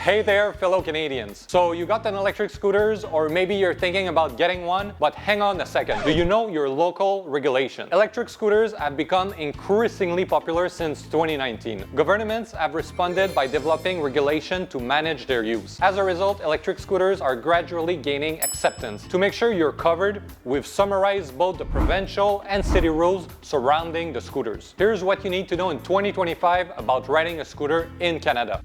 Hey there, fellow Canadians. So you got an electric scooters, or maybe you're thinking about getting one, but hang on a second. Do you know your local regulation? Electric scooters have become increasingly popular since 2019. Governments have responded by developing regulation to manage their use. As a result, electric scooters are gradually gaining acceptance. To make sure you're covered, we've summarized both the provincial and city rules surrounding the scooters. Here's what you need to know in 2025 about riding a scooter in Canada.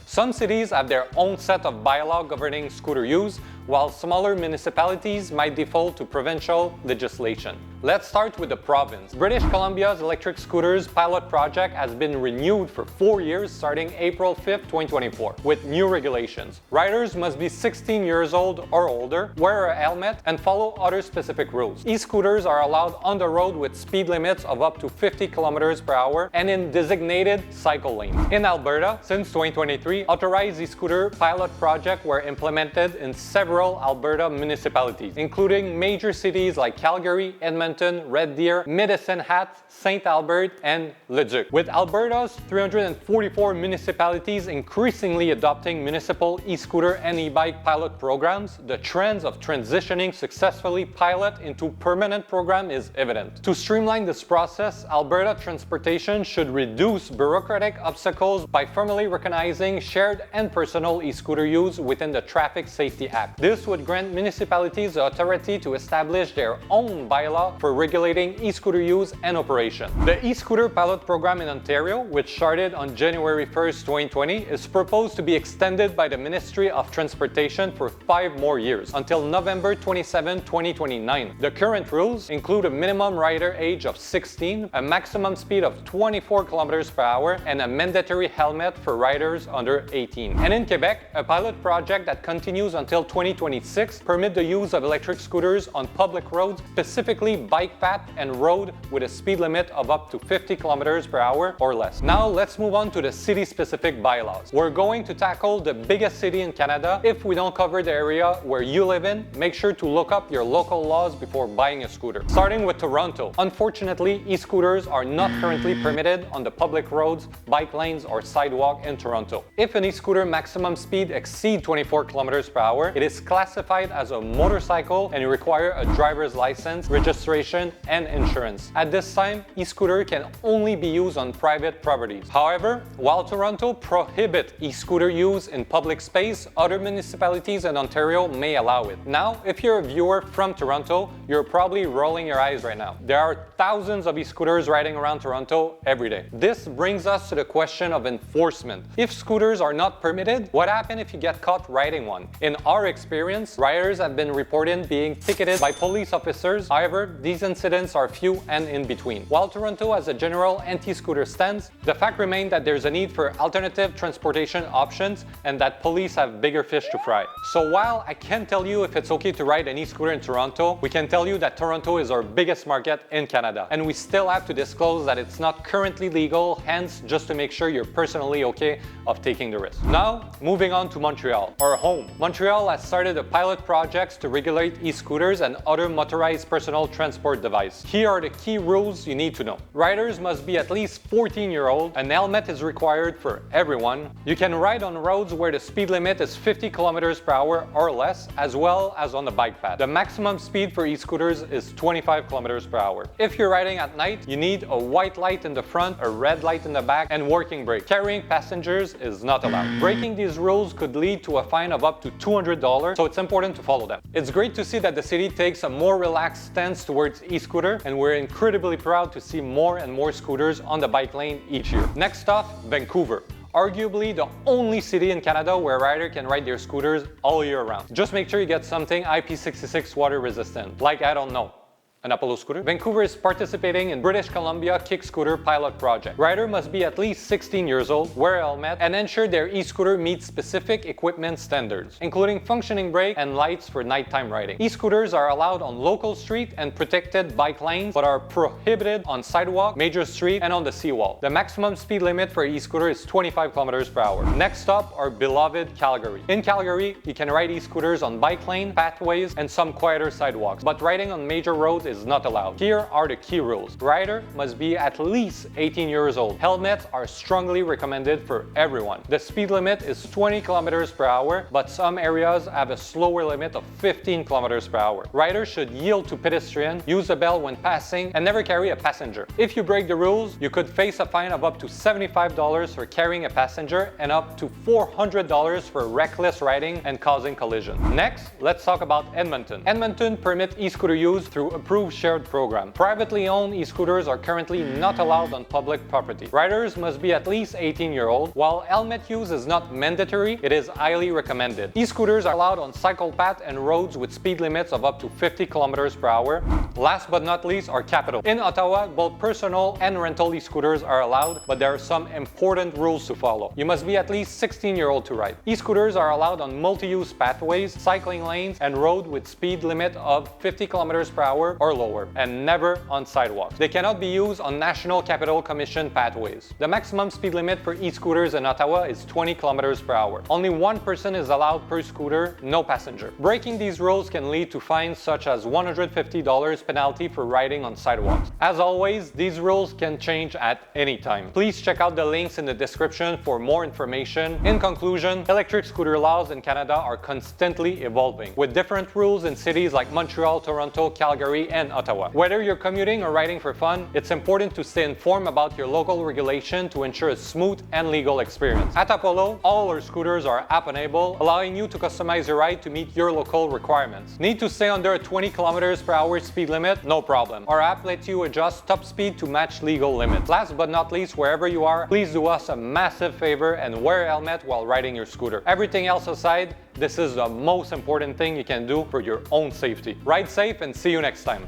Some cities have their own set of bylaws governing scooter use, while smaller municipalities might default to provincial legislation. Let's start with the province. British Columbia's electric scooters pilot project has been renewed for 4 years starting April 5, 2024, with new regulations. Riders must be 16 years old or older, wear a helmet, and follow other specific rules. E-scooters are allowed on the road with speed limits of up to 50 kilometers per hour and in designated cycle lanes. In Alberta, since 2023, authorized e-scooter pilot projects were implemented in several Alberta municipalities, including major cities like Calgary, Edmonton, Red Deer, Medicine Hat, St. Albert, and Leduc. With Alberta's 344 municipalities increasingly adopting municipal e-scooter and e-bike pilot programs, the trend of transitioning successfully pilot into permanent program is evident. To streamline this process, Alberta Transportation should reduce bureaucratic obstacles by formally recognizing shared and personal e-scooter use within the Traffic Safety Act. This would grant municipalities the authority to establish their own bylaw for regulating e-scooter use and operation. The e-scooter pilot program in Ontario, which started on January 1st, 2020, is proposed to be extended by the Ministry of Transportation for 5 more years, until November 27, 2029. The current rules include a minimum rider age of 16, a maximum speed of 24 kilometers per hour, and a mandatory helmet for riders under 18. And in Quebec, a pilot project that continues until 2026 permit the use of electric scooters on public roads, specifically bike path and road with a speed limit of up to 50 kilometers per hour or less. Now let's move on to the city-specific bylaws. We're going to tackle the biggest city in Canada. If we don't cover the area where you live in, make sure to look up your local laws before buying a scooter. Starting with Toronto. Unfortunately, e-scooters are not currently permitted on the public roads, bike lanes, or sidewalk in Toronto. If an e-scooter maximum speed exceeds 24 kilometers per hour, it is classified as a motorcycle and require a driver's license, registration, and insurance. At this time, e-scooter can only be used on private properties. However, while Toronto prohibits e-scooter use in public space, other municipalities in Ontario may allow it. Now, if you're a viewer from Toronto, you're probably rolling your eyes right now. There are thousands of e-scooters riding around Toronto every day. This brings us to the question of enforcement. If scooters are not permitted, what happens if you get caught riding one? In our experience, riders have been reported being ticketed by police officers. However, these incidents are few and in between. While Toronto has a general anti-scooter stance, the fact remains that there's a need for alternative transportation options and that police have bigger fish to fry. So while I can't tell you if it's okay to ride an e-scooter in Toronto, we can tell you that Toronto is our biggest market in Canada, and we still have to disclose that it's not currently legal, hence just to make sure you're personally okay of taking the risk. Now, moving on to Montreal, our home. Montreal has started a pilot project to regulate e-scooters and other motorized personal transport devices. Here are the key rules you need to know. Riders must be at least 14 years old. An helmet is required for everyone. You can ride on roads where the speed limit is 50 kilometers per hour or less, as well as on the bike path. The maximum speed for e-scooters is 25 kilometers per hour. If you're riding at night, you need a white light in the front, a red light in the back, and working brake. Carrying passengers is not allowed. Breaking these rules could lead to a fine of up to $200, so it's important to follow them. It's great to see that the city takes a more relaxed stance towards e-scooter, and we're incredibly proud to see more and more scooters on the bike lane each year. Next off, Vancouver. Arguably the only city in Canada where a rider can ride their scooters all year round. Just make sure you get something IP66 water resistant, like, I don't know, an Apollo scooter. Vancouver is participating in British Columbia Kick Scooter pilot project. Rider must be at least 16 years old, wear a helmet, and ensure their e-scooter meets specific equipment standards, including functioning brake and lights for nighttime riding. E-scooters are allowed on local street and protected bike lanes, but are prohibited on sidewalk, major street, and on the seawall. The maximum speed limit for e-scooter is 25 kilometers per hour. Next stop, our beloved Calgary. In Calgary, you can ride e-scooters on bike lane, pathways, and some quieter sidewalks, but riding on major roads is not allowed. Here are the key rules. Rider must be at least 18 years old. Helmets are strongly recommended for everyone. The speed limit is 20 kilometers per hour, but some areas have a slower limit of 15 kilometers per hour. Riders should yield to pedestrians, use a bell when passing, and never carry a passenger. If you break the rules, you could face a fine of up to $75 for carrying a passenger and up to $400 for reckless riding and causing collision. Next, let's talk about Edmonton. Edmonton permits e-scooter use through approved shared program. Privately owned e-scooters are currently not allowed on public property. Riders must be at least 18-year-old. While helmet use is not mandatory, it is highly recommended. E-scooters are allowed on cycle paths and roads with speed limits of up to 50 kilometers per hour. Last but not least are capital. In Ottawa, both personal and rental e-scooters are allowed, but there are some important rules to follow. You must be at least 16-year-old to ride. E-scooters are allowed on multi-use pathways, cycling lanes, and road with speed limit of 50 kilometers per hour or lower, and never on sidewalks. They cannot be used on National Capital Commission pathways. The maximum speed limit for e-scooters in Ottawa is 20 kilometers per hour. Only one person is allowed per scooter, no passenger. Breaking these rules can lead to fines such as $150 penalty for riding on sidewalks. As always, these rules can change at any time. Please check out the links in the description for more information. In conclusion, electric scooter laws in Canada are constantly evolving, with different rules in cities like Montreal, Toronto, Calgary, and Ottawa. Whether you're commuting or riding for fun, it's important to stay informed about your local regulation to ensure a smooth and legal experience. At Apollo, all our scooters are app-enabled, allowing you to customize your ride to meet your local requirements. Need to stay under a 20 kilometers per hour speed limit? No problem. Our app lets you adjust top speed to match legal limits. Last but not least, wherever you are, please do us a massive favor and wear a helmet while riding your scooter. Everything else aside, this is the most important thing you can do for your own safety. Ride safe and see you next time.